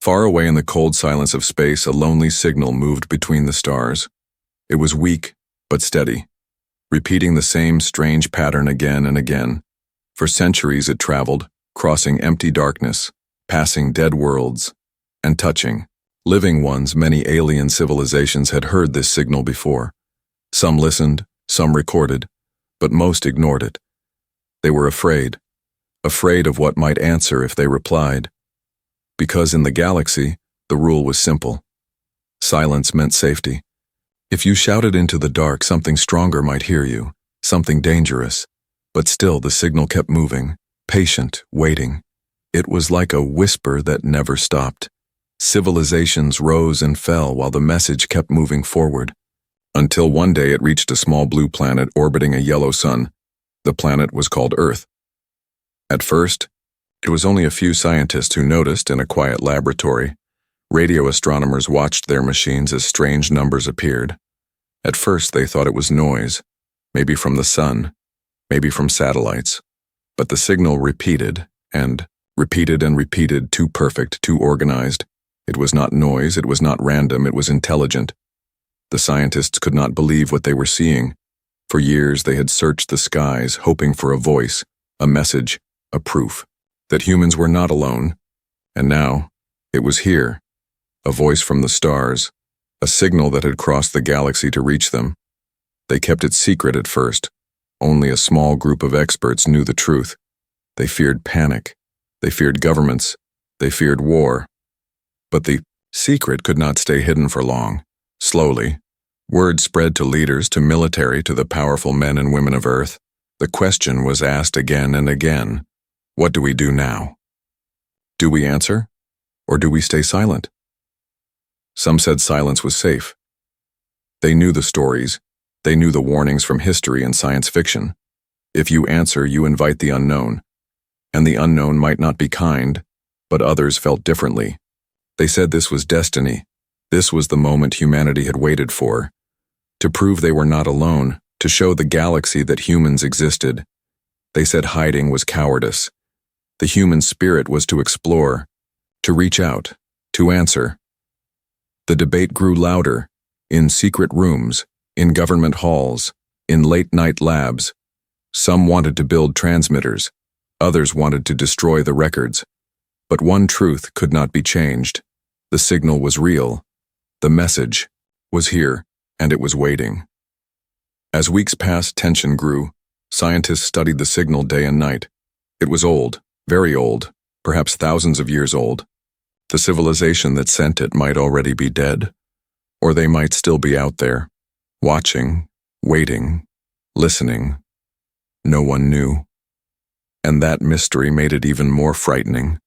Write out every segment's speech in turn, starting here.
Far away in the cold silence of space, a lonely signal moved between the stars. It was weak, but steady, repeating the same strange pattern again and again. For centuries it traveled, crossing empty darkness, passing dead worlds, and touching living ones. Many alien civilizations had heard this signal before. Some listened, some recorded, but most ignored it. They were afraid of what might answer if they replied. Because in the galaxy, the rule was simple. Silence meant safety. If you shouted into the dark, something stronger might hear you, something dangerous. But still the signal kept moving, patient, waiting. It was like a whisper that never stopped. Civilizations rose and fell while the message kept moving forward. Until one day it reached a small blue planet orbiting a yellow sun. The planet was called Earth. At first, it was only a few scientists who noticed in a quiet laboratory. Radio astronomers watched their machines as strange numbers appeared. At first they thought it was noise, maybe from the sun, maybe from satellites. But the signal repeated and repeated, too perfect, too organized. It was not noise, it was not random, it was intelligent. The scientists could not believe what they were seeing. For years they had searched the skies, hoping for a voice, a message, a proof that humans were not alone. And now, it was here, a voice from the stars, a signal that had crossed the galaxy to reach them. They kept it secret at first. Only a small group of experts knew the truth. They feared panic. They feared governments. They feared war. But the secret could not stay hidden for long. Slowly, word spread to leaders, to military, to the powerful men and women of Earth. The question was asked again and again. What do we do now? Do we answer, or do we stay silent? Some said silence was safe. They knew the stories. They knew the warnings from history and science fiction. If you answer, you invite the unknown. And the unknown might not be kind, but others felt differently. They said this was destiny. This was the moment humanity had waited for. To prove they were not alone, to show the galaxy that humans existed. They said hiding was cowardice. The human spirit was to explore, to reach out, to answer. The debate grew louder, in secret rooms, in government halls, in late-night labs. Some wanted to build transmitters, others wanted to destroy the records. But one truth could not be changed. The signal was real. The message was here, and it was waiting. As weeks passed, tension grew. Scientists studied the signal day and night. It was old, very old, perhaps thousands of years old. The civilization that sent it might already be dead, or they might still be out there, watching, waiting, listening. No one knew. And that mystery made it even more frightening.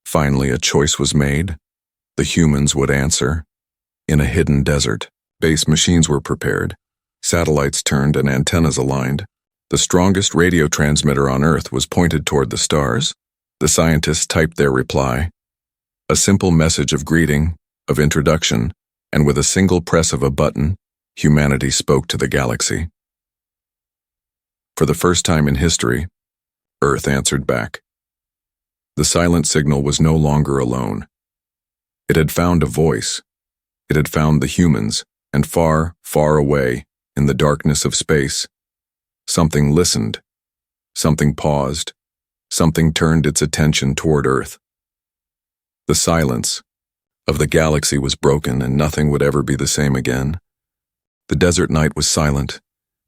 Finally, a choice was made. The humans would answer. In a hidden desert, base machines were prepared. Satellites turned and antennas aligned. The strongest radio transmitter on Earth was pointed toward the stars. The scientists typed their reply. A simple message of greeting, of introduction, and with a single press of a button, humanity spoke to the galaxy. For the first time in history, Earth answered back. The silent signal was no longer alone. It had found a voice. It had found the humans, and far, far away, in the darkness of space, something listened, something paused, something turned its attention toward Earth. The silence of the galaxy was broken, and nothing would ever be the same again. The desert night was silent,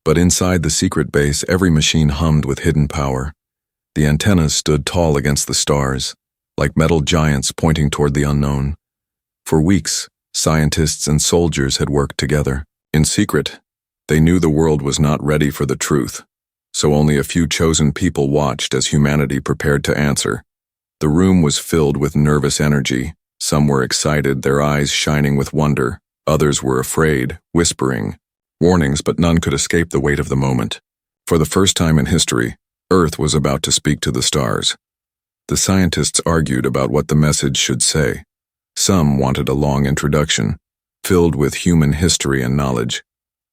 but inside the secret base every machine hummed with hidden power. The antennas stood tall against the stars, like metal giants pointing toward the unknown. For weeks, scientists and soldiers had worked together. In secret, they knew the world was not ready for the truth, so only a few chosen people watched as humanity prepared to answer. The room was filled with nervous energy. Some were excited, their eyes shining with wonder. Others were afraid, whispering warnings, but none could escape the weight of the moment. For the first time in history, Earth was about to speak to the stars. The scientists argued about what the message should say. Some wanted a long introduction, filled with human history and knowledge.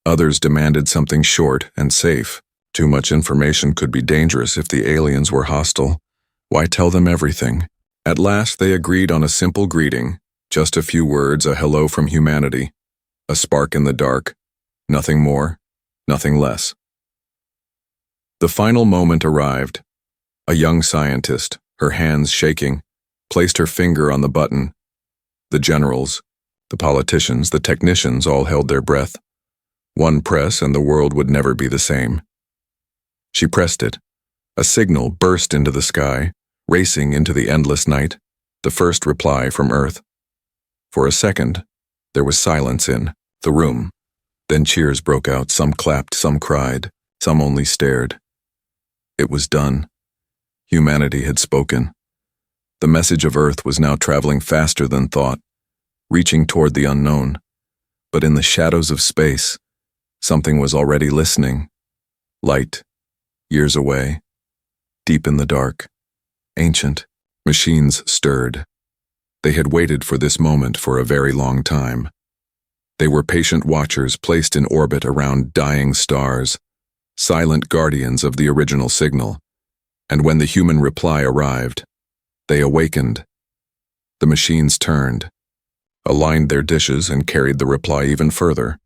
Others demanded something short and safe. Too much information could be dangerous if the aliens were hostile. Why tell them everything? At last they agreed on a simple greeting, just a few words, a hello from humanity, a spark in the dark, nothing more, nothing less. The final moment arrived. A young scientist, her hands shaking, placed her finger on the button. The generals, the politicians, the technicians all held their breath. One press and the world would never be the same. She pressed it. A signal burst into the sky, racing into the endless night, the first reply from Earth. For a second, there was silence in the room. Then cheers broke out, some clapped, some cried, some only stared. It was done. Humanity had spoken. The message of Earth was now traveling faster than thought, reaching toward the unknown. But in the shadows of space, something was already listening. Light, years away, deep in the dark, ancient. Machines stirred. They had waited for this moment for a very long time. They were patient watchers placed in orbit around dying stars, silent guardians of the original signal. And when the human reply arrived, they awakened. The machines turned, aligned their dishes, and carried the reply even further.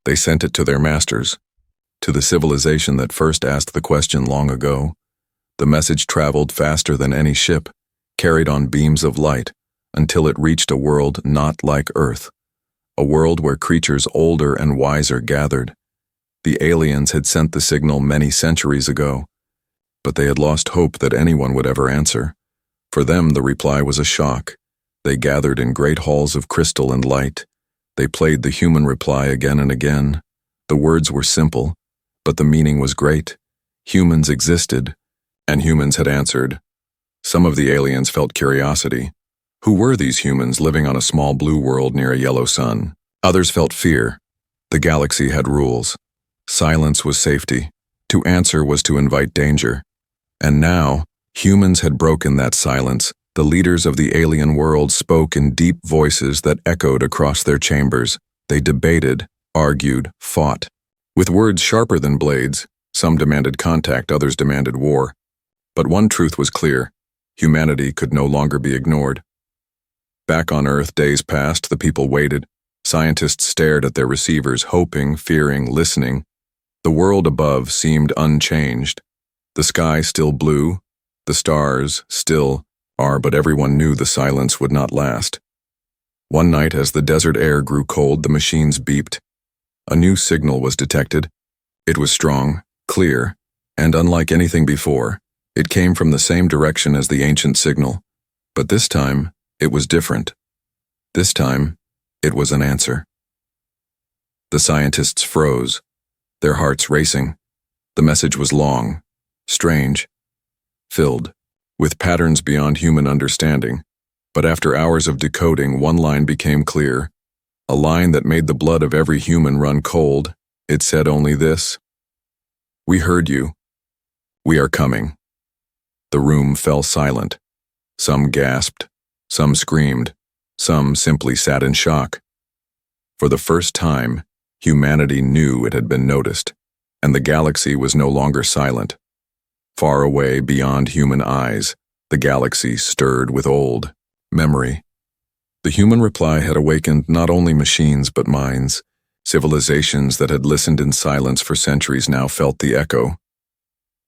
They sent it to their masters, to the civilization that first asked the question long ago. The message traveled faster than any ship, carried on beams of light, until it reached a world not like Earth, a world where creatures older and wiser gathered. The aliens had sent the signal many centuries ago, but they had lost hope that anyone would ever answer. For them, the reply was a shock. They gathered in great halls of crystal and light. They played the human reply again and again. The words were simple, but the meaning was great. Humans existed, and humans had answered. Some of the aliens felt curiosity. Who were these humans living on a small blue world near a yellow sun? Others felt fear. The galaxy had rules. Silence was safety. To answer was to invite danger. And now, humans had broken that silence. The leaders of the alien world spoke in deep voices that echoed across their chambers. They debated, argued, fought. With words sharper than blades, some demanded contact, others demanded war. But one truth was clear. Humanity could no longer be ignored. Back on Earth, days passed, the people waited. Scientists stared at their receivers, hoping, fearing, listening. The world above seemed unchanged. The sky still blue, the stars still are, but everyone knew the silence would not last. One night, as the desert air grew cold, the machines beeped. A new signal was detected. It was strong, clear, and unlike anything before. It came from the same direction as the ancient signal, but this time, it was different. This time, it was an answer. The scientists froze, their hearts racing. The message was long, strange, filled with patterns beyond human understanding. But after hours of decoding, one line became clear, a line that made the blood of every human run cold. It said only this: "We heard you. We are coming." The room fell silent. Some gasped, some screamed, some simply sat in shock. For the first time, humanity knew it had been noticed, and the galaxy was no longer silent. Far away, beyond human eyes, the galaxy stirred with old memory. The human reply had awakened not only machines but minds. Civilizations that had listened in silence for centuries now felt the echo.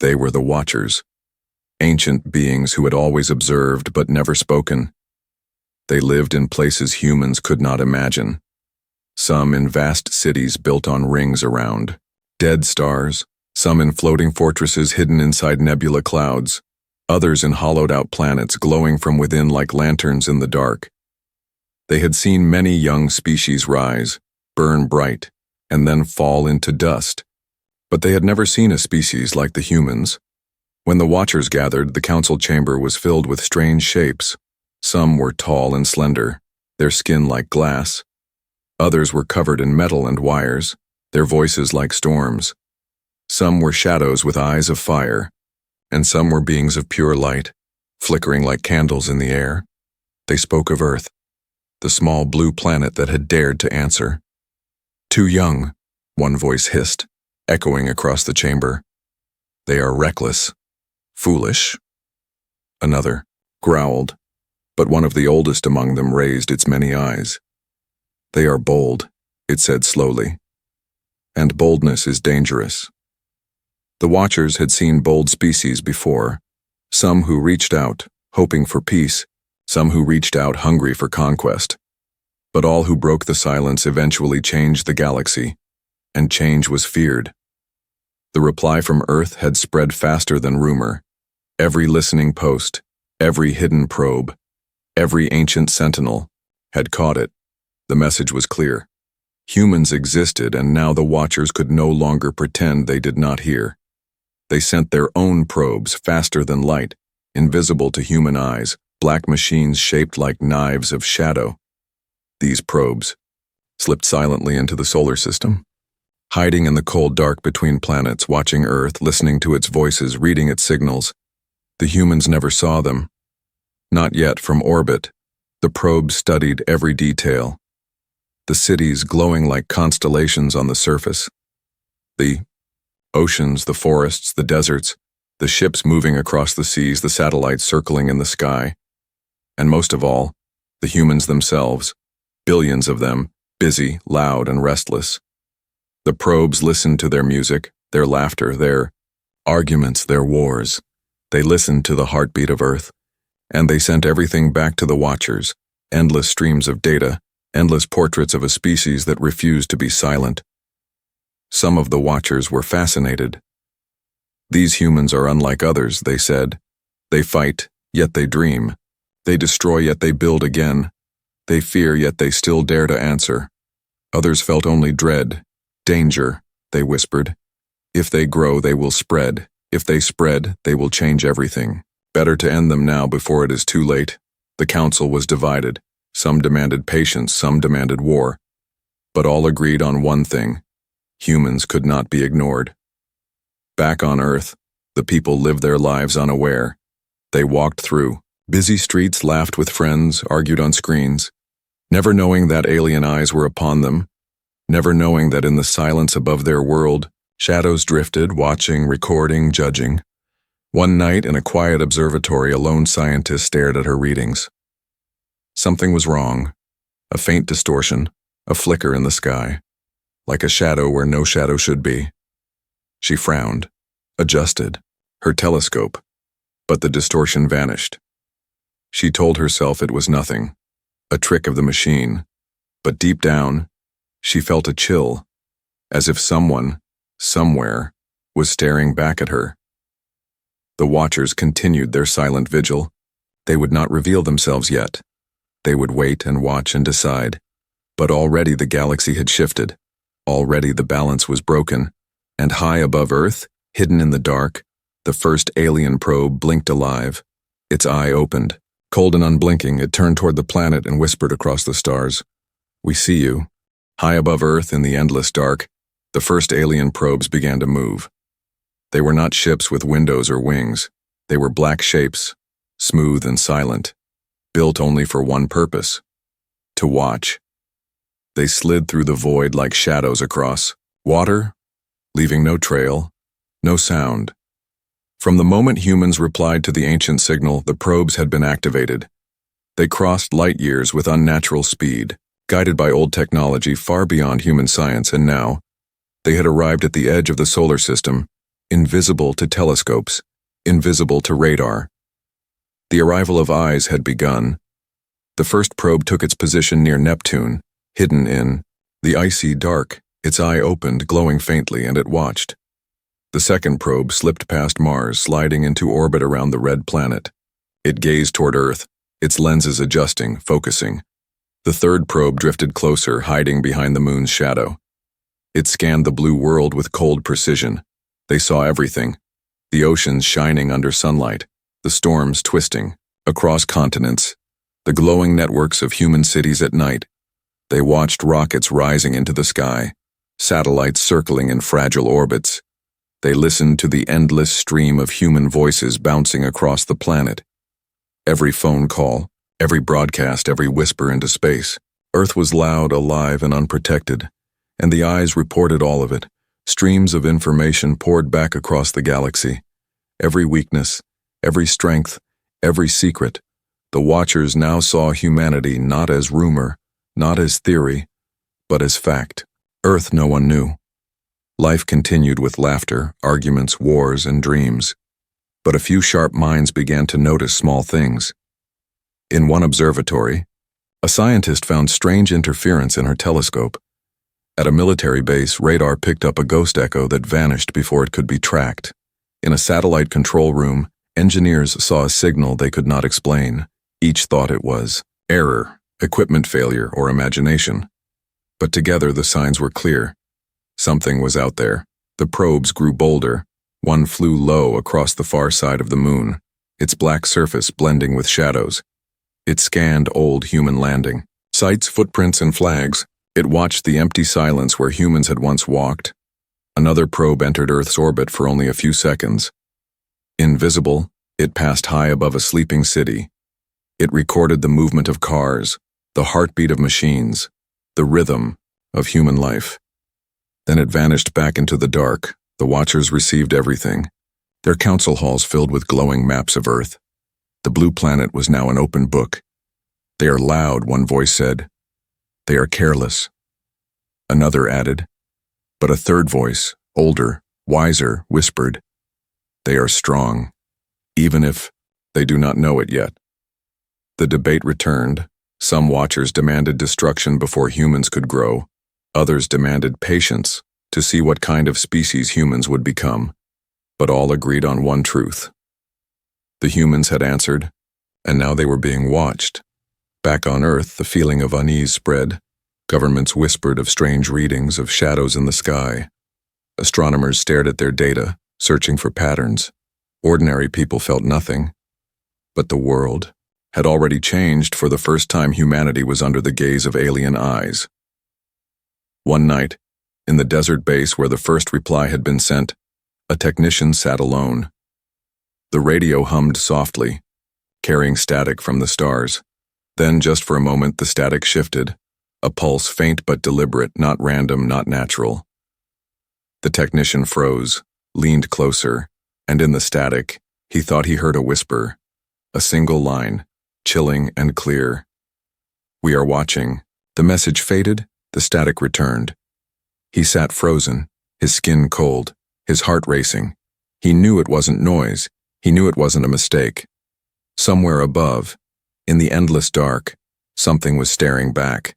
They were the watchers, ancient beings who had always observed but never spoken. They lived in places humans could not imagine. Some in vast cities built on rings around dead stars, some in floating fortresses hidden inside nebula clouds, others in hollowed-out planets glowing from within like lanterns in the dark. They had seen many young species rise, burn bright, and then fall into dust. But they had never seen a species like the humans. When the watchers gathered, the council chamber was filled with strange shapes. Some were tall and slender, their skin like glass. Others were covered in metal and wires, their voices like storms. Some were shadows with eyes of fire, and some were beings of pure light, flickering like candles in the air. They spoke of Earth, the small blue planet that had dared to answer. "Too young," one voice hissed, echoing across the chamber. "They are reckless, foolish," another growled. but one of the oldest among them raised its many eyes. "They are bold," it said slowly, "and boldness is dangerous." The watchers had seen bold species before, some who reached out, hoping for peace, some who reached out hungry for conquest. But all who broke the silence eventually changed the galaxy, and change was feared. The reply from Earth had spread faster than rumor. Every listening post, every hidden probe, every ancient sentinel had caught it. The message was clear. Humans existed, and now the watchers could no longer pretend they did not hear. They sent their own probes faster than light, invisible to human eyes, black machines shaped like knives of shadow. These probes slipped silently into the solar system, hiding in the cold dark between planets, watching Earth, listening to its voices, reading its signals. The humans never saw them. Not yet from orbit. The probes studied every detail. The cities glowing like constellations on the surface. The oceans, the forests, the deserts, the ships moving across the seas, the satellites circling in the sky. And most of all, the humans themselves, billions of them, busy, loud, and restless. The probes listened to their music, their laughter, their arguments, their wars. They listened to the heartbeat of Earth, and they sent everything back to the watchers, endless streams of data, endless portraits of a species that refused to be silent. Some of the watchers were fascinated. "These humans are unlike others," they said. "They fight, yet they dream. They destroy, yet they build again. They fear, yet they still dare to answer." Others felt only dread. "Danger," they whispered. "If they grow, they will spread. If they spread, they will change everything. Better to end them now before it is too late." The council was divided. Some demanded patience, some demanded war. But all agreed on one thing: humans could not be ignored. Back on Earth, the people lived their lives unaware. They walked through busy streets, laughed with friends, argued on screens, never knowing that alien eyes were upon them, never knowing that in the silence above their world, shadows drifted, watching, recording, judging. One night in a quiet observatory, a lone scientist stared at her readings. Something was wrong. A faint distortion, a flicker in the sky, like a shadow where no shadow should be. She frowned, adjusted her telescope, but the distortion vanished. She told herself it was nothing, a trick of the machine, but deep down, she felt a chill, as if someone, somewhere, was staring back at her. The watchers continued their silent vigil. They would not reveal themselves yet. They would wait and watch and decide. But already the galaxy had shifted. Already the balance was broken. And high above Earth, hidden in the dark, the first alien probe blinked alive. Its eye opened. Cold and unblinking, it turned toward the planet and whispered across the stars, "We see you." High above Earth in the endless dark, the first alien probes began to move. They were not ships with windows or wings. They were black shapes, smooth and silent, built only for one purpose: to watch. They slid through the void like shadows across water, leaving no trail, no sound. From the moment humans replied to the ancient signal, the probes had been activated. They crossed light years with unnatural speed, guided by old technology far beyond human science, and now they had arrived at the edge of the solar system, invisible to telescopes, invisible to radar. The arrival of eyes had begun. The first probe took its position near Neptune, hidden in the icy dark. Its eye opened, glowing faintly, and it watched. The second probe slipped past Mars, sliding into orbit around the red planet. It gazed toward Earth, its lenses adjusting, focusing. The third probe drifted closer, hiding behind the moon's shadow. It scanned the blue world with cold precision. They saw everything: the oceans shining under sunlight, the storms twisting across continents, the glowing networks of human cities at night. They watched rockets rising into the sky, satellites circling in fragile orbits. They listened to the endless stream of human voices bouncing across the planet. Every phone call, every broadcast, every whisper into space. Earth was loud, alive, and unprotected, and the eyes reported all of it. Streams of information poured back across the galaxy. Every weakness, every strength, every secret. The watchers now saw humanity not as rumor, not as theory, but as fact. Earth no one knew. Life continued with laughter, arguments, wars, and dreams. But a few sharp minds began to notice small things. In one observatory, a scientist found strange interference in her telescope. At a military base, radar picked up a ghost echo that vanished before it could be tracked. In a satellite control room, engineers saw a signal they could not explain. Each thought it was error, equipment failure, or imagination. But together the signs were clear. Something was out there. The probes grew bolder. One flew low across the far side of the moon, its black surface blending with shadows. It scanned old human landing sites, footprints, and flags. It watched the empty silence where humans had once walked. Another probe entered Earth's orbit for only a few seconds. Invisible, it passed high above a sleeping city. It recorded the movement of cars, the heartbeat of machines, the rhythm of human life. Then it vanished back into the dark. The watchers received everything. Their council halls filled with glowing maps of Earth. The blue planet was now an open book. They are loud, one voice said. They are careless. Another added. But a third voice, older, wiser, whispered. They are strong, even if they do not know it yet. The debate returned. Some watchers demanded destruction before humans could grow. Others demanded patience to see what kind of species humans would become. But all agreed on one truth. The humans had answered, and now they were being watched. Back on Earth, the feeling of unease spread. Governments whispered of strange readings of shadows in the sky. Astronomers stared at their data, searching for patterns. Ordinary people felt nothing. But the world had already changed. For the first time, humanity was under the gaze of alien eyes. One night, in the desert base where the first reply had been sent, a technician sat alone. The radio hummed softly, carrying static from the stars. Then, just for a moment, the static shifted. A pulse, faint but deliberate, not random, not natural. The technician froze, leaned closer, and in the static, he thought he heard a whisper. A single line, chilling and clear. We are watching. The message faded, the static returned. He sat frozen, his skin cold, his heart racing. He knew it wasn't noise. He knew it wasn't a mistake. Somewhere above, in the endless dark, something was staring back.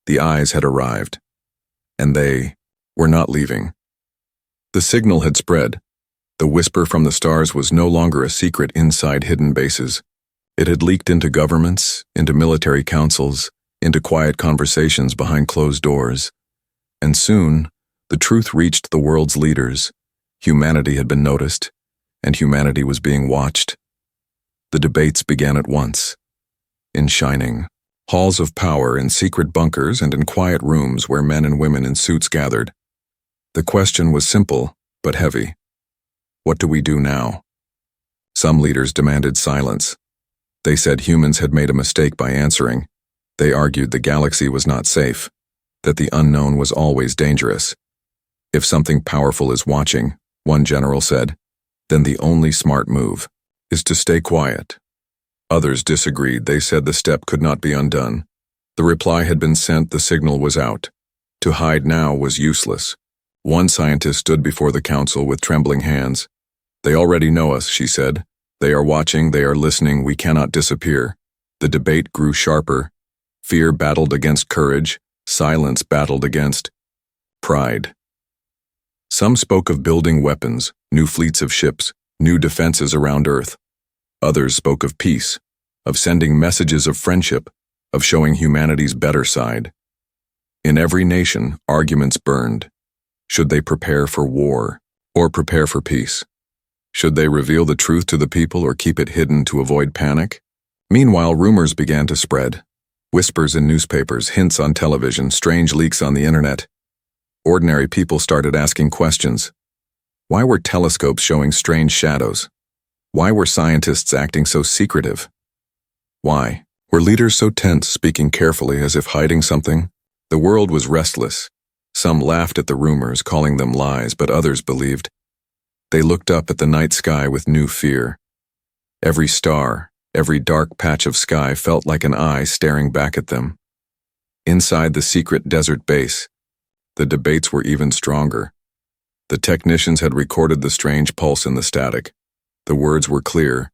The eyes had arrived, and they were not leaving. The signal had spread. The whisper from the stars was no longer a secret inside hidden bases. It had leaked into governments, into military councils, into quiet conversations behind closed doors. And soon, the truth reached the world's leaders. Humanity had been noticed, and humanity was being watched. The debates began at once. In shining halls of power, in secret bunkers, and in quiet rooms where men and women in suits gathered. The question was simple, but heavy. What do we do now? Some leaders demanded silence. They said humans had made a mistake by answering. They argued the galaxy was not safe, that the unknown was always dangerous. If something powerful is watching, one general said, then the only smart move is to stay quiet. Others disagreed. They said the step could not be undone. The reply had been sent, the signal was out. To hide now was useless. One scientist stood before the council with trembling hands. They already know us, she said. They are watching, they are listening, we cannot disappear. The debate grew sharper. Fear battled against courage. Silence battled against pride. Some spoke of building weapons, new fleets of ships, new defenses around Earth. Others spoke of peace, of sending messages of friendship, of showing humanity's better side. In every nation, arguments burned. Should they prepare for war or prepare for peace? Should they reveal the truth to the people or keep it hidden to avoid panic? Meanwhile, rumors began to spread. Whispers in newspapers, hints on television, strange leaks on the internet. Ordinary people started asking questions. Why were telescopes showing strange shadows? Why were scientists acting so secretive? Why were leaders so tense, speaking carefully as if hiding something? The world was restless. Some laughed at the rumors, calling them lies, but others believed. They looked up at the night sky with new fear. Every star, Every dark patch of sky felt like an eye staring back at them. Inside the secret desert base, the debates were even stronger. The technicians had recorded the strange pulse in the static. The words were clear.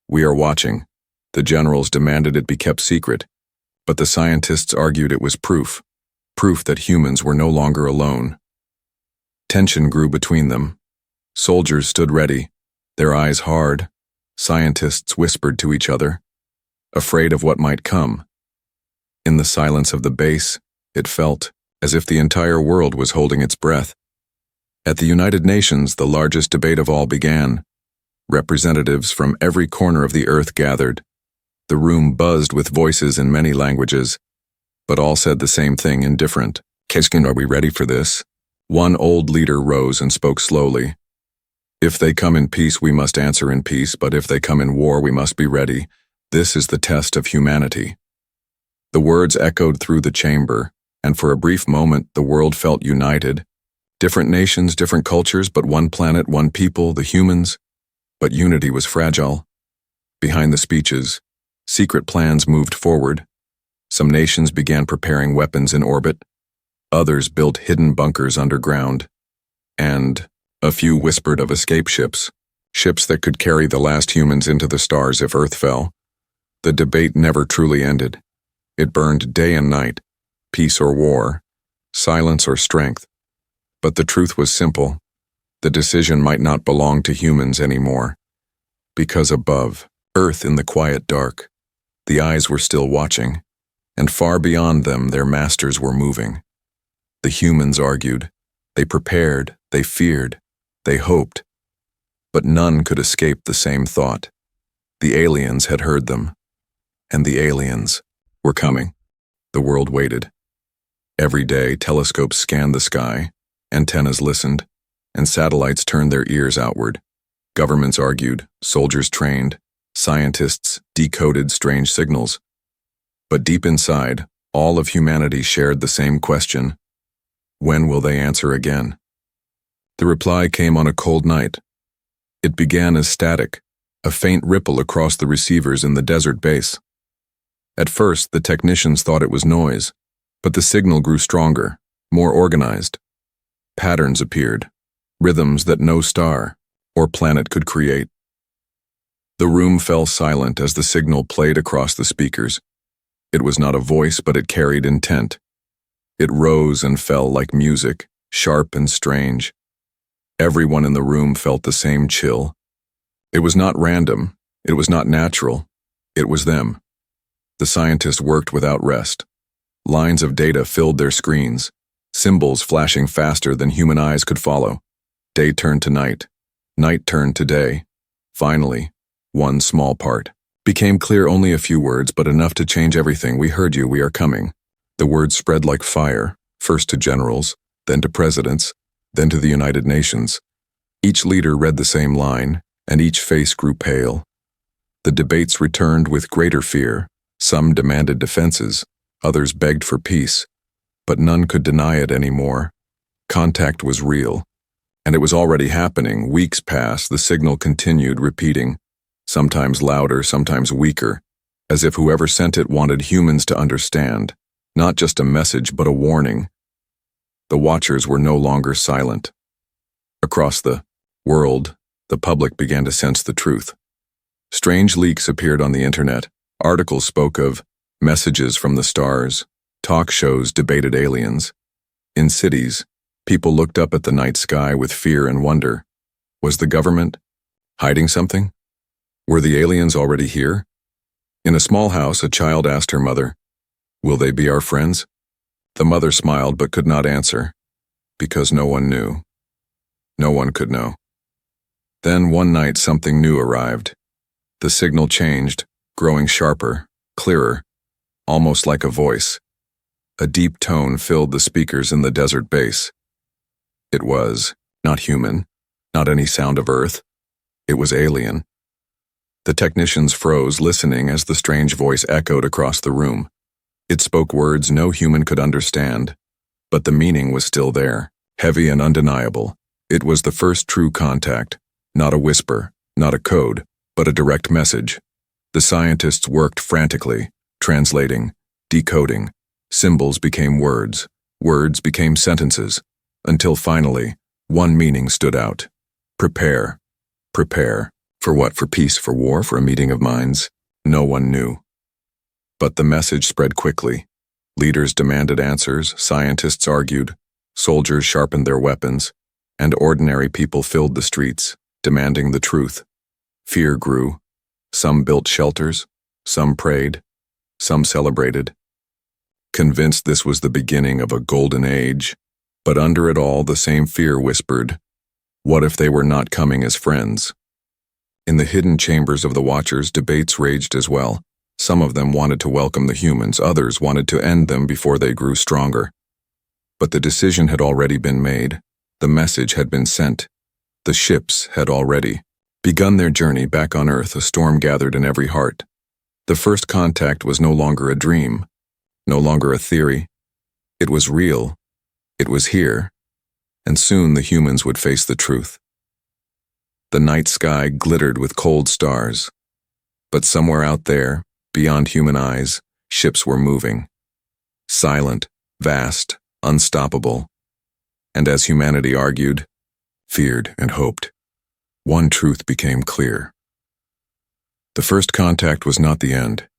"We are watching." The generals demanded it be kept secret, but the scientists argued it was proof that humans were no longer alone. Tension grew between them. Soldiers stood ready, their eyes hard. Scientists whispered to each other, afraid of what might come. In the silence of the base, it felt as if the entire world was holding its breath. At the United Nations, the largest debate of all began. Representatives from every corner of the earth gathered. The room buzzed with voices in many languages, but all said the same thing in different. "Are we ready for this?" One old leader rose and spoke slowly. "If they come in peace, we must answer in peace, but if they come in war, we must be ready. This is the test of humanity." The words echoed through the chamber, and for a brief moment the world felt united. Different nations, different cultures, but one planet, one people, the humans. But unity was fragile. Behind the speeches, secret plans moved forward. Some nations began preparing weapons in orbit. Others built hidden bunkers underground. And a few whispered of escape ships that could carry the last humans into the stars if Earth fell. The debate never truly ended. It burned day and night, peace or war, silence or strength. But the truth was simple. The decision might not belong to humans anymore. Because above, Earth in the quiet dark, the eyes were still watching, and far beyond them their masters were moving. The humans argued. They prepared, they feared, they hoped. But none could escape the same thought. The aliens had heard them, and the aliens were coming. The world waited. Every day, telescopes scanned the sky, antennas listened, and satellites turned their ears outward. Governments argued, soldiers trained, scientists decoded strange signals. But deep inside, all of humanity shared the same question: when will they answer again? The reply came on a cold night. It began as static, a faint ripple across the receivers in the desert base. At first, the technicians thought it was noise, but the signal grew stronger, more organized. Patterns appeared, rhythms that no star or planet could create. The room fell silent as the signal played across the speakers. It was not a voice, but it carried intent. It rose and fell like music, sharp and strange. Everyone in the room felt the same chill. It was not random, it was not natural, it was them. The scientists worked without rest. Lines of data filled their screens, symbols flashing faster than human eyes could follow. Day turned to night, night turned to day. Finally, one small part became clear. Only a few words, but enough to change everything. "We heard you, we are coming." The words spread like fire, first to generals, then to presidents, then to the United Nations. Each leader read the same line, and each face grew pale. The debates returned with greater fear. Some demanded defenses, others begged for peace, but none could deny it anymore. Contact was real, and it was already happening. Weeks passed, the signal continued, repeating, sometimes louder, sometimes weaker, as if whoever sent it wanted humans to understand, not just a message but a warning. The watchers were no longer silent. Across the world, the public began to sense the truth. Strange leaks appeared on the internet. Articles spoke of messages from the stars. Talk shows debated aliens. In cities, people looked up at the night sky with fear and wonder. Was the government hiding something? Were the aliens already here? In a small house, a child asked her mother, "Will they be our friends?" The mother smiled but could not answer, because no one knew. No one could know. Then one night something new arrived. The signal changed, growing sharper, clearer, almost like a voice. A deep tone filled the speakers in the desert base. It was not human, not any sound of Earth. It was alien. The technicians froze, listening as the strange voice echoed across the room. It spoke words no human could understand, but the meaning was still there, heavy and undeniable. It was the first true contact, not a whisper, not a code, but a direct message. The scientists worked frantically, translating, decoding. Symbols became words, words became sentences, until finally, one meaning stood out. Prepare. Prepare. For what? For peace, for war, for a meeting of minds? No one knew. But the message spread quickly. Leaders demanded answers, scientists argued, soldiers sharpened their weapons, and ordinary people filled the streets, demanding the truth. Fear grew. Some built shelters, some prayed, some celebrated. Convinced this was the beginning of a golden age, but under it all the same fear whispered, what if they were not coming as friends? In the hidden chambers of the Watchers, debates raged as well. Some of them wanted to welcome the humans, others wanted to end them before they grew stronger. But the decision had already been made. The message had been sent. The ships had already begun their journey back on Earth. A storm gathered in every heart. The first contact was no longer a dream, no longer a theory. It was real. It was here. And soon the humans would face the truth. The night sky glittered with cold stars. But somewhere out there, beyond human eyes, ships were moving. Silent, vast, unstoppable. And as humanity argued, feared, and hoped, one truth became clear. The first contact was not the end.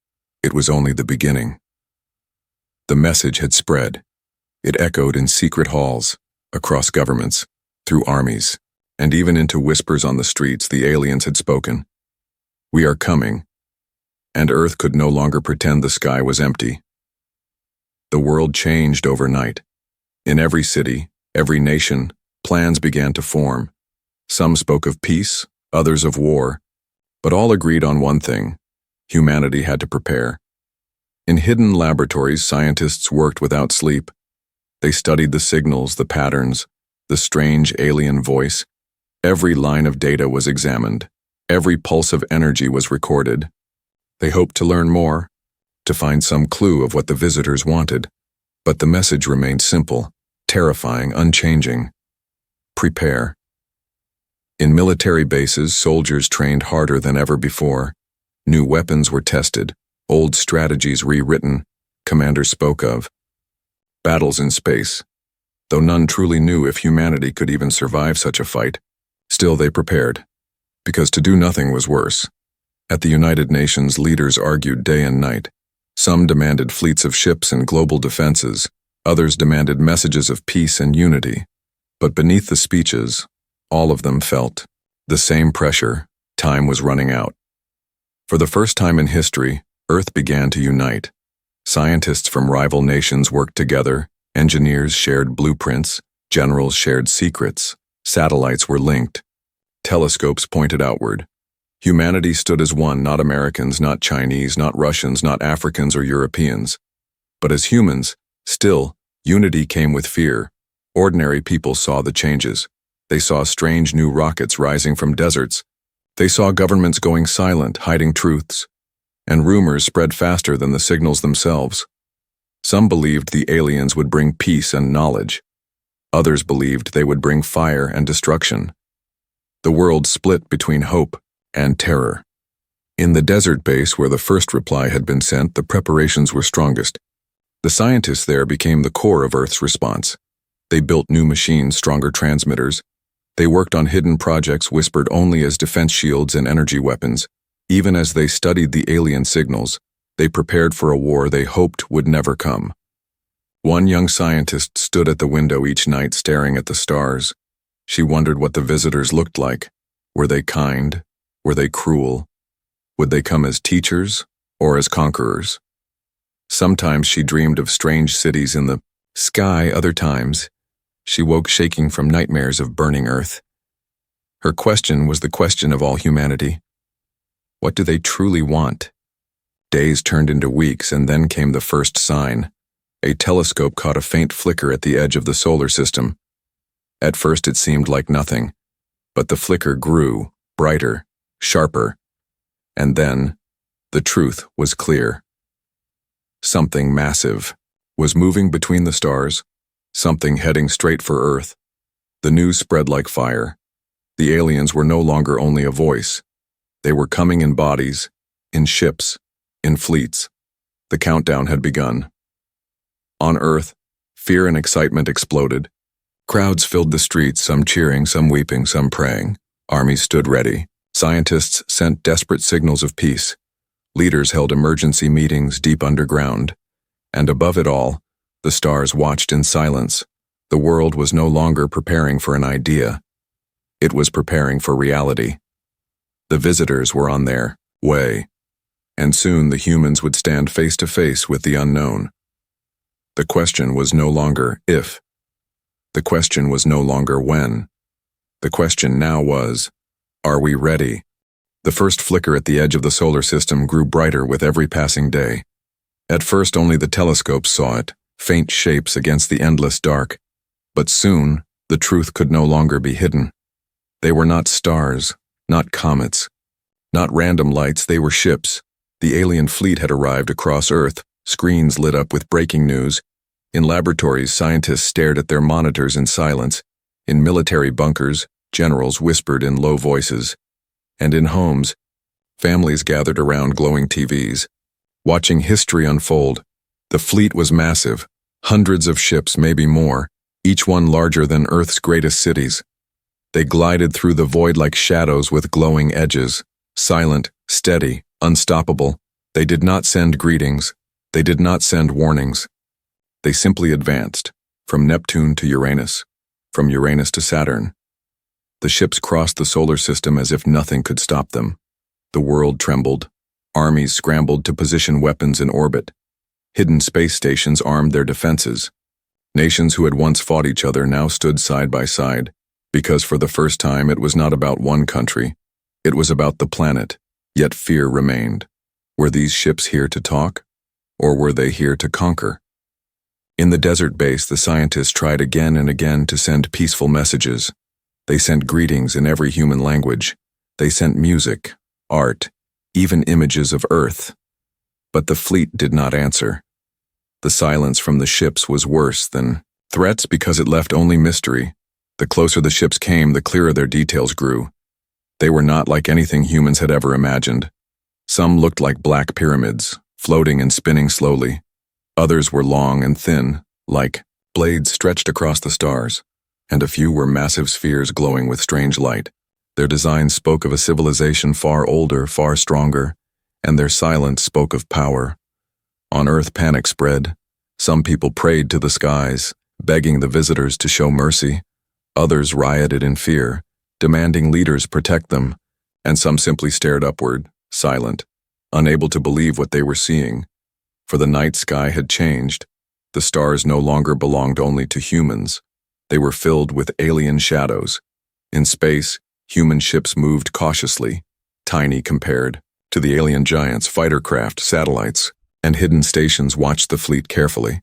It was only the beginning. The message had spread. It echoed in secret halls, across governments, through armies, and even into whispers on the streets. The aliens had spoken. We are coming. And Earth could no longer pretend the sky was empty. The world changed overnight. In every city, every nation, plans began to form. Some spoke of peace, others of war, but all agreed on one thing: humanity had to prepare. In hidden laboratories, scientists worked without sleep. They studied the signals, the patterns, the strange alien voice. Every line of data was examined. Every pulse of energy was recorded. They hoped to learn more, to find some clue of what the visitors wanted. But the message remained simple, terrifying, unchanging. Prepare. In military bases, soldiers trained harder than ever before. New weapons were tested, old strategies rewritten, commanders spoke of. Battles in space. Though none truly knew if humanity could even survive such a fight, still they prepared, because to do nothing was worse. At the United Nations, leaders argued day and night. Some demanded fleets of ships and global defenses, others demanded messages of peace and unity. But beneath the speeches, all of them felt the same pressure. Time was running out. For the first time in history, Earth began to unite. Scientists from rival nations worked together, engineers shared blueprints, generals shared secrets, satellites were linked, telescopes pointed outward. Humanity stood as one, not Americans, not Chinese, not Russians, not Africans or Europeans. But as humans, still, unity came with fear. Ordinary people saw the changes. They saw strange new rockets rising from deserts. They saw governments going silent, hiding truths. And rumors spread faster than the signals themselves. Some believed the aliens would bring peace and knowledge. Others believed they would bring fire and destruction. The world split between hope and terror. In the desert base where the first reply had been sent, the preparations were strongest. The scientists there became the core of Earth's response. They built new machines, stronger transmitters. They worked on hidden projects whispered only as defense shields and energy weapons. Even as they studied the alien signals, they prepared for a war they hoped would never come. One young scientist stood at the window each night staring at the stars. She wondered what the visitors looked like. Were they kind? Were they cruel? Would they come as teachers or as conquerors? Sometimes she dreamed of strange cities in the sky. Other times, she woke shaking from nightmares of burning Earth. Her question was the question of all humanity. What do they truly want? Days turned into weeks, and then came the first sign. A telescope caught a faint flicker at the edge of the solar system. At first it seemed like nothing, but the flicker grew, brighter, sharper. And then, the truth was clear. Something massive was moving between the stars, something heading straight for Earth. The news spread like fire. The aliens were no longer only a voice. They were coming in bodies, in ships, in fleets. The countdown had begun. On Earth, fear and excitement exploded. Crowds filled the streets, some cheering, some weeping, some praying. Armies stood ready. Scientists sent desperate signals of peace. Leaders held emergency meetings deep underground. And above it all, the stars watched in silence. The world was no longer preparing for an idea. It was preparing for reality. The visitors were on their way, and soon the humans would stand face to face with the unknown. The question was no longer if. The question was no longer when. The question now was, are we ready? The first flicker at the edge of the solar system grew brighter with every passing day. At first only the telescopes saw it, faint shapes against the endless dark. But soon, the truth could no longer be hidden. They were not stars, not comets, not random lights, they were ships. The alien fleet had arrived across Earth, screens lit up with breaking news. In laboratories, scientists stared at their monitors in silence. In military bunkers, generals whispered in low voices. And in homes, families gathered around glowing TVs, watching history unfold. The fleet was massive, hundreds of ships, maybe more, each one larger than Earth's greatest cities. They glided through the void like shadows with glowing edges, silent, steady, unstoppable. They did not send greetings. They did not send warnings. They simply advanced, from Neptune to Uranus, from Uranus to Saturn. The ships crossed the solar system as if nothing could stop them. The world trembled. Armies scrambled to position weapons in orbit. Hidden space stations armed their defenses. Nations who had once fought each other now stood side by side, because for the first time it was not about one country. It was about the planet, yet fear remained. Were these ships here to talk, or were they here to conquer? In the desert base, the scientists tried again and again to send peaceful messages. They sent greetings in every human language. They sent music, art, even images of Earth. But the fleet did not answer. The silence from the ships was worse than threats because it left only mystery. The closer the ships came, the clearer their details grew. They were not like anything humans had ever imagined. Some looked like black pyramids, floating and spinning slowly. Others were long and thin, like blades stretched across the stars, and a few were massive spheres glowing with strange light. Their design spoke of a civilization far older, far stronger, and their silence spoke of power. On Earth, panic spread. Some people prayed to the skies, begging the visitors to show mercy. Others rioted in fear, demanding leaders protect them, and some simply stared upward, silent, unable to believe what they were seeing. For the night sky had changed. The stars no longer belonged only to humans. They were filled with alien shadows. In space, human ships moved cautiously, tiny compared to the alien giants, fighter craft, satellites, and hidden stations watched the fleet carefully.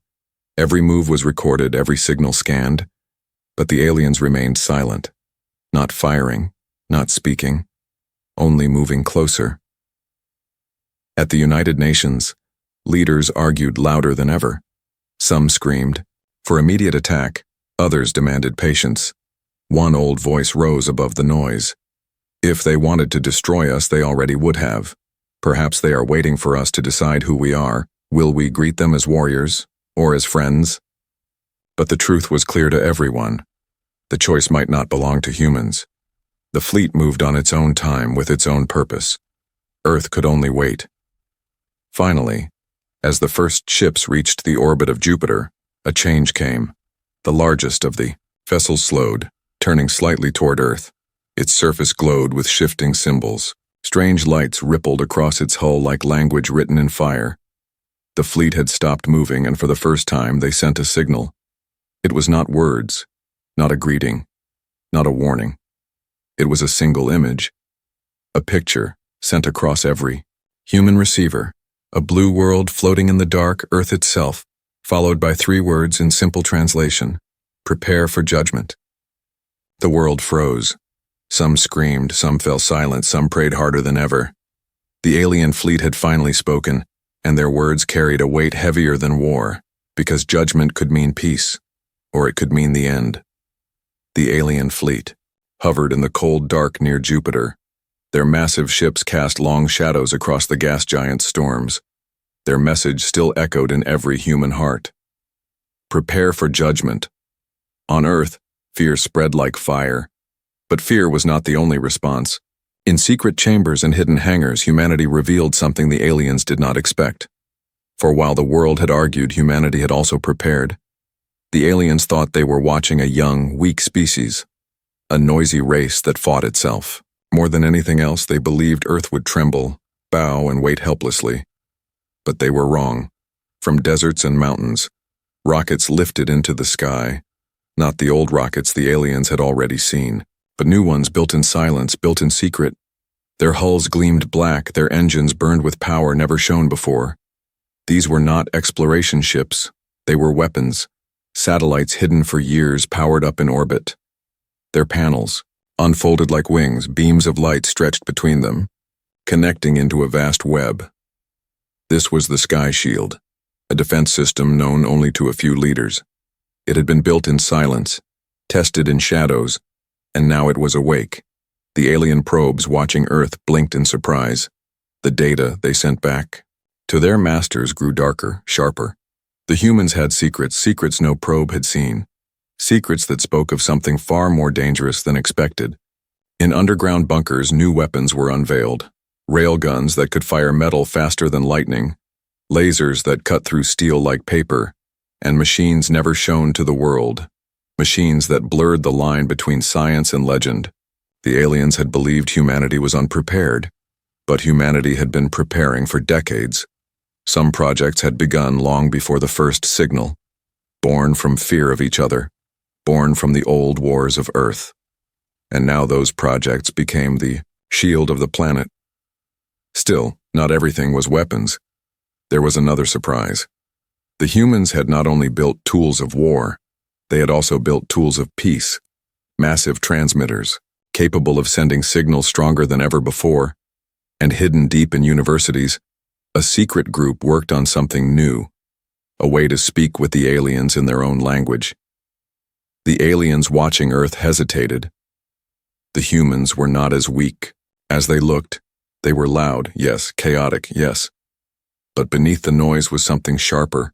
Every move was recorded, every signal scanned, but the aliens remained silent, not firing, not speaking, only moving closer. At the United Nations, leaders argued louder than ever. Some screamed for immediate attack, others demanded patience. One old voice rose above the noise. If they wanted to destroy us, they already would have. Perhaps they are waiting for us to decide who we are. Will we greet them as warriors or as friends? But the truth was clear to everyone. The choice might not belong to humans. The fleet moved on its own time with its own purpose. Earth could only wait. Finally, as the first ships reached the orbit of Jupiter, a change came. The largest of the vessels slowed, turning slightly toward Earth. Its surface glowed with shifting symbols. Strange lights rippled across its hull like language written in fire. The fleet had stopped moving, and for the first time they sent a signal. It was not words, not a greeting, not a warning. It was a single image. A picture sent across every human receiver. A blue world floating in the dark, Earth itself, followed by 3 words in simple translation: prepare for judgment. The world froze. Some screamed, some fell silent, some prayed harder than ever. The alien fleet had finally spoken, and their words carried a weight heavier than war, because judgment could mean peace, or it could mean the end. The alien fleet hovered in the cold dark near Jupiter. Their massive ships cast long shadows across the gas giant's storms. Their message still echoed in every human heart. Prepare for judgment. On Earth, fear spread like fire. But fear was not the only response. In secret chambers and hidden hangars, humanity revealed something the aliens did not expect. For while the world had argued, humanity had also prepared. The aliens thought they were watching a young, weak species, a noisy race that fought itself. More than anything else, they believed Earth would tremble, bow, and wait helplessly. But they were wrong. From deserts and mountains, rockets lifted into the sky. Not the old rockets the aliens had already seen, but new ones built in silence, built in secret. Their hulls gleamed black, their engines burned with power never shown before. These were not exploration ships. They were weapons, satellites hidden for years, powered up in orbit. Their panels, unfolded like wings, beams of light stretched between them, connecting into a vast web. This was the Sky Shield, a defense system known only to a few leaders. It had been built in silence, tested in shadows, and now it was awake. The alien probes watching Earth blinked in surprise. The data they sent back to their masters grew darker, sharper. The humans had secrets, secrets no probe had seen. Secrets that spoke of something far more dangerous than expected. In underground bunkers, new weapons were unveiled. Railguns that could fire metal faster than lightning, lasers that cut through steel like paper, and machines never shown to the world. Machines that blurred the line between science and legend. The aliens had believed humanity was unprepared, but humanity had been preparing for decades. Some projects had begun long before the first signal, born from fear of each other, born from the old wars of Earth. And now those projects became the shield of the planet. Still, not everything was weapons. There was another surprise. The humans had not only built tools of war, they had also built tools of peace, massive transmitters, capable of sending signals stronger than ever before, and hidden deep in universities, a secret group worked on something new, a way to speak with the aliens in their own language. The aliens watching Earth hesitated. The humans were not as weak. As they looked, they were loud, yes, chaotic, yes. But beneath the noise was something sharper,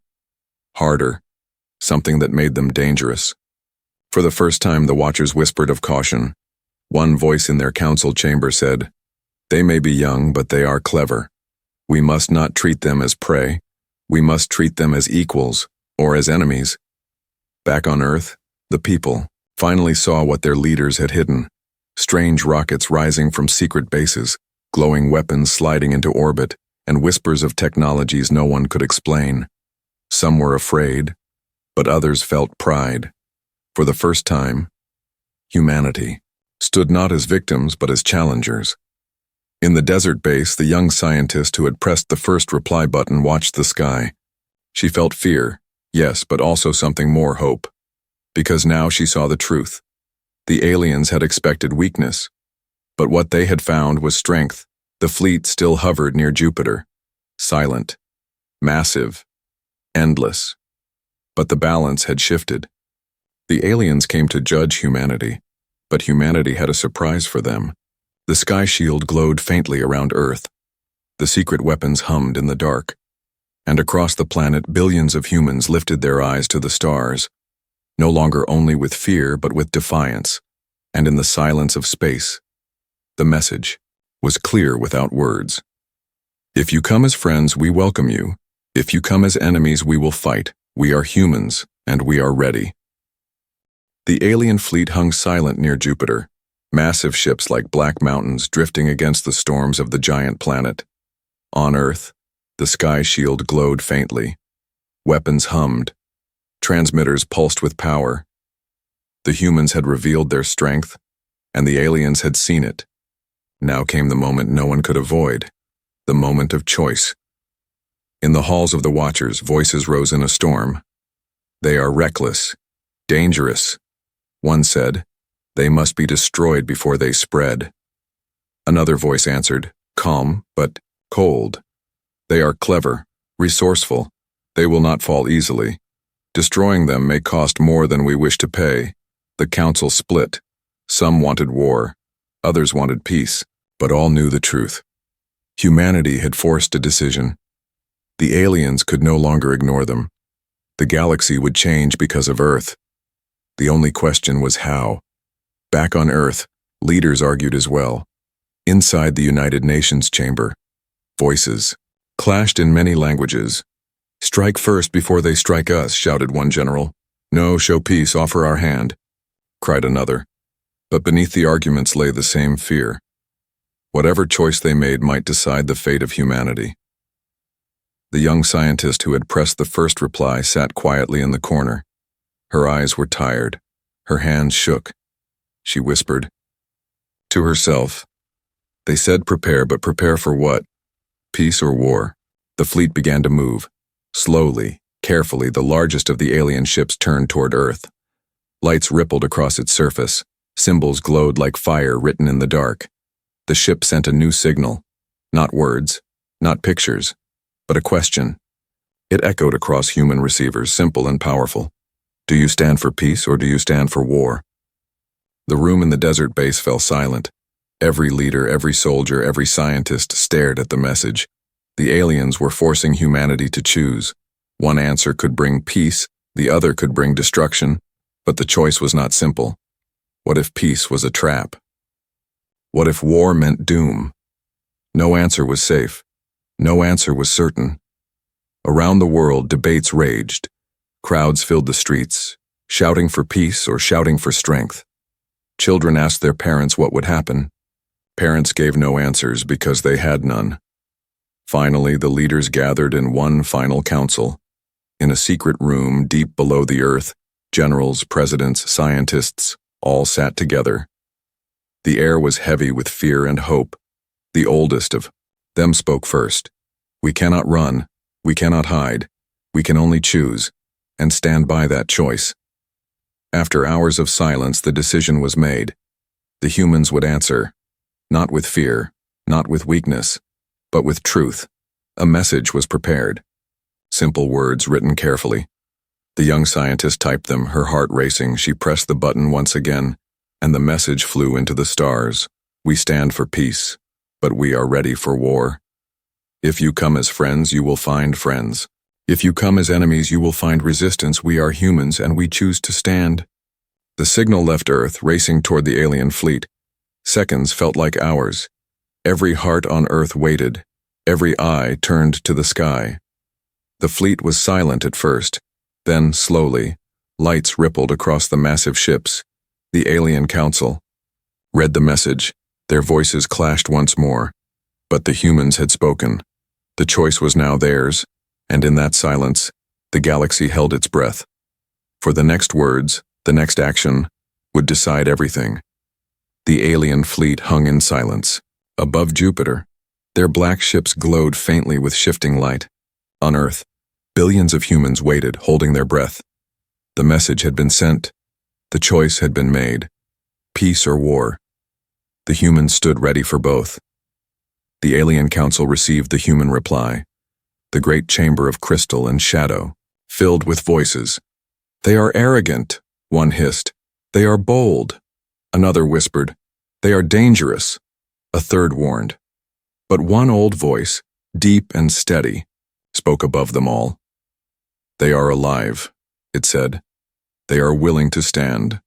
harder, something that made them dangerous. For the first time, the watchers whispered of caution. One voice in their council chamber said, "They may be young, but they are clever. We must not treat them as prey. We must treat them as equals, or as enemies." Back on Earth, the people finally saw what their leaders had hidden. Strange rockets rising from secret bases, glowing weapons sliding into orbit, and whispers of technologies no one could explain. Some were afraid, but others felt pride. For the first time, humanity stood not as victims but as challengers. In the desert base, the young scientist who had pressed the first reply button watched the sky. She felt fear, yes, but also something more, hope. Because now she saw the truth. The aliens had expected weakness, but what they had found was strength. The fleet still hovered near Jupiter, silent, massive, endless. But the balance had shifted. The aliens came to judge humanity, but humanity had a surprise for them. The Sky Shield glowed faintly around Earth. The secret weapons hummed in the dark. And across the planet, billions of humans lifted their eyes to the stars, no longer only with fear but with defiance. And in the silence of space, the message was clear without words. If you come as friends, we welcome you. If you come as enemies, we will fight. We are humans, and we are ready. The alien fleet hung silent near Jupiter, massive ships like black mountains drifting against the storms of the giant planet. On Earth, the Sky Shield glowed faintly. Weapons hummed. Transmitters pulsed with power. The humans had revealed their strength, and the aliens had seen it. Now came the moment no one could avoid, the moment of choice. In the halls of the Watchers, voices rose in a storm. They are reckless, dangerous. One said, they must be destroyed before they spread. Another voice answered, calm but cold. They are clever, resourceful. They will not fall easily. Destroying them may cost more than we wish to pay. The council split. Some wanted war. Others wanted peace. But all knew the truth. Humanity had forced a decision. The aliens could no longer ignore them. The galaxy would change because of Earth. The only question was how. Back on Earth, leaders argued as well. Inside the United Nations chamber, voices clashed in many languages. "Strike first before they strike us," shouted one general. "No, show peace, offer our hand," cried another. But beneath the arguments lay the same fear. Whatever choice they made might decide the fate of humanity. The young scientist who had pressed the first reply sat quietly in the corner. Her eyes were tired. Her hands shook. She whispered to herself, "They said prepare, but prepare for what? Peace or war?" The fleet began to move. Slowly, carefully, the largest of the alien ships turned toward Earth. Lights rippled across its surface. Symbols glowed like fire written in the dark. The ship sent a new signal. Not words, not pictures, but a question. It echoed across human receivers, simple and powerful. "Do you stand for peace or do you stand for war?" The room in the desert base fell silent. Every leader, every soldier, every scientist stared at the message. The aliens were forcing humanity to choose. One answer could bring peace, the other could bring destruction, but the choice was not simple. What if peace was a trap? What if war meant doom? No answer was safe. No answer was certain. Around the world, debates raged. Crowds filled the streets, shouting for peace or shouting for strength. Children asked their parents what would happen. Parents gave no answers because they had none. Finally, the leaders gathered in one final council. In a secret room deep below the earth, generals, presidents, scientists, all sat together. The air was heavy with fear and hope. The oldest of them spoke first. "We cannot run. We cannot hide. We can only choose, and stand by that choice." After hours of silence, the decision was made. The humans would answer, not with fear, not with weakness, but with truth. A message was prepared. Simple words written carefully. The young scientist typed them, her heart racing. She pressed the button once again, and the message flew into the stars. "We stand for peace, but we are ready for war. If you come as friends, you will find friends. If you come as enemies, you will find resistance. We are humans, and we choose to stand." The signal left Earth, racing toward the alien fleet. Seconds felt like hours. Every heart on Earth waited. Every eye turned to the sky. The fleet was silent at first. Then, slowly, lights rippled across the massive ships. The alien council read the message. Their voices clashed once more. But the humans had spoken. The choice was now theirs, and in that silence, the galaxy held its breath. For the next words, the next action, would decide everything. The alien fleet hung in silence. Above Jupiter, their black ships glowed faintly with shifting light. On Earth, billions of humans waited, holding their breath. The message had been sent. The choice had been made. Peace or war. The humans stood ready for both. The alien council received the human reply. The great chamber of crystal and shadow, filled with voices. "They are arrogant," one hissed. "They are bold." Another whispered, "They are dangerous." A third warned. But one old voice, deep and steady, spoke above them all. "They are alive," it said. "They are willing to stand."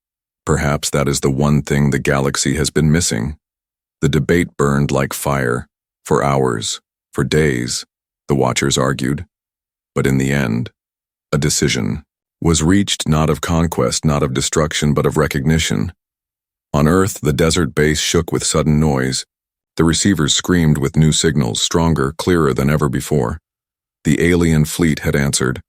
Perhaps that is the one thing the galaxy has been missing. The debate burned like fire. For hours, for days, the watchers argued. But in the end, a decision was reached, not of conquest, not of destruction, but of recognition. On Earth, the desert base shook with sudden noise. The receivers screamed with new signals, stronger, clearer than ever before. The alien fleet had answered.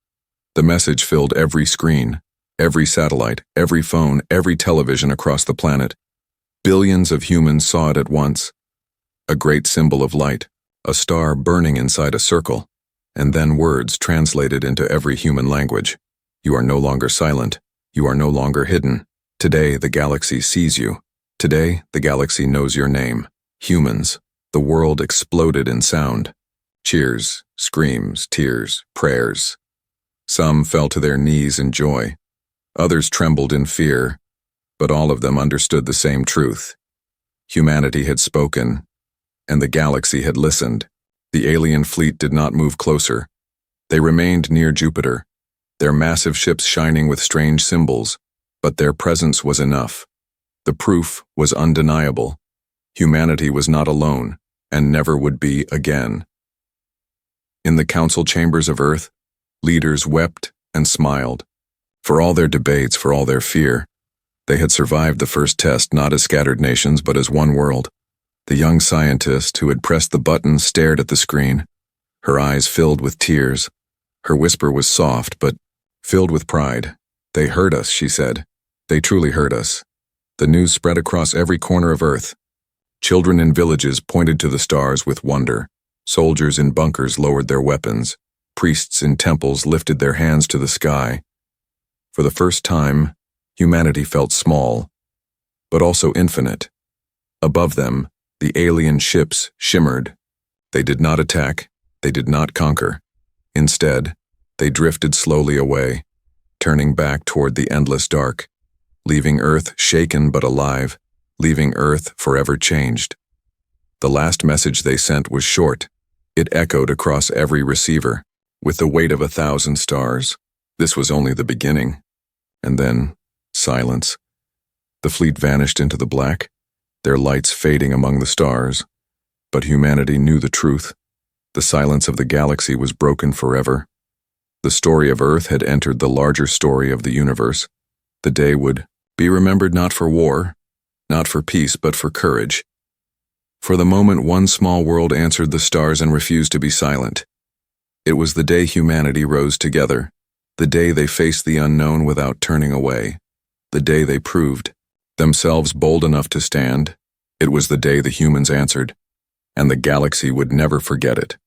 The message filled every screen, every satellite, every phone, every television across the planet. Billions of humans saw it at once. A great symbol of light, a star burning inside a circle, and then words translated into every human language. "You are no longer silent. You are no longer hidden. Today the galaxy sees you. Today the galaxy knows your name." Humans. The world exploded in sound. Cheers, screams, tears, prayers. Some fell to their knees in joy. Others trembled in fear, but all of them understood the same truth. Humanity had spoken, and the galaxy had listened. The alien fleet did not move closer. They remained near Jupiter, their massive ships shining with strange symbols, but their presence was enough. The proof was undeniable. Humanity was not alone, and never would be again. In the council chambers of Earth, leaders wept and smiled. For all their debates, for all their fear, they had survived the first test not as scattered nations but as one world. The young scientist who had pressed the button stared at the screen, her eyes filled with tears. Her whisper was soft but filled with pride. "They heard us," she said. "They truly heard us." The news spread across every corner of Earth. Children in villages pointed to the stars with wonder. Soldiers in bunkers lowered their weapons. Priests in temples lifted their hands to the sky. For the first time, humanity felt small, but also infinite. Above them, the alien ships shimmered. They did not attack, they did not conquer. Instead, they drifted slowly away, turning back toward the endless dark, leaving Earth shaken but alive, leaving Earth forever changed. The last message they sent was short. It echoed across every receiver, with the weight of 1,000 stars. This was only the beginning. And then, silence. The fleet vanished into the black, their lights fading among the stars. But humanity knew the truth. The silence of the galaxy was broken forever. The story of Earth had entered the larger story of the universe. The day would be remembered not for war, not for peace, but for courage. For the moment, one small world answered the stars and refused to be silent. It was the day humanity rose together, the day they faced the unknown without turning away, the day they proved themselves bold enough to stand. It was the day the humans answered, and the galaxy would never forget it.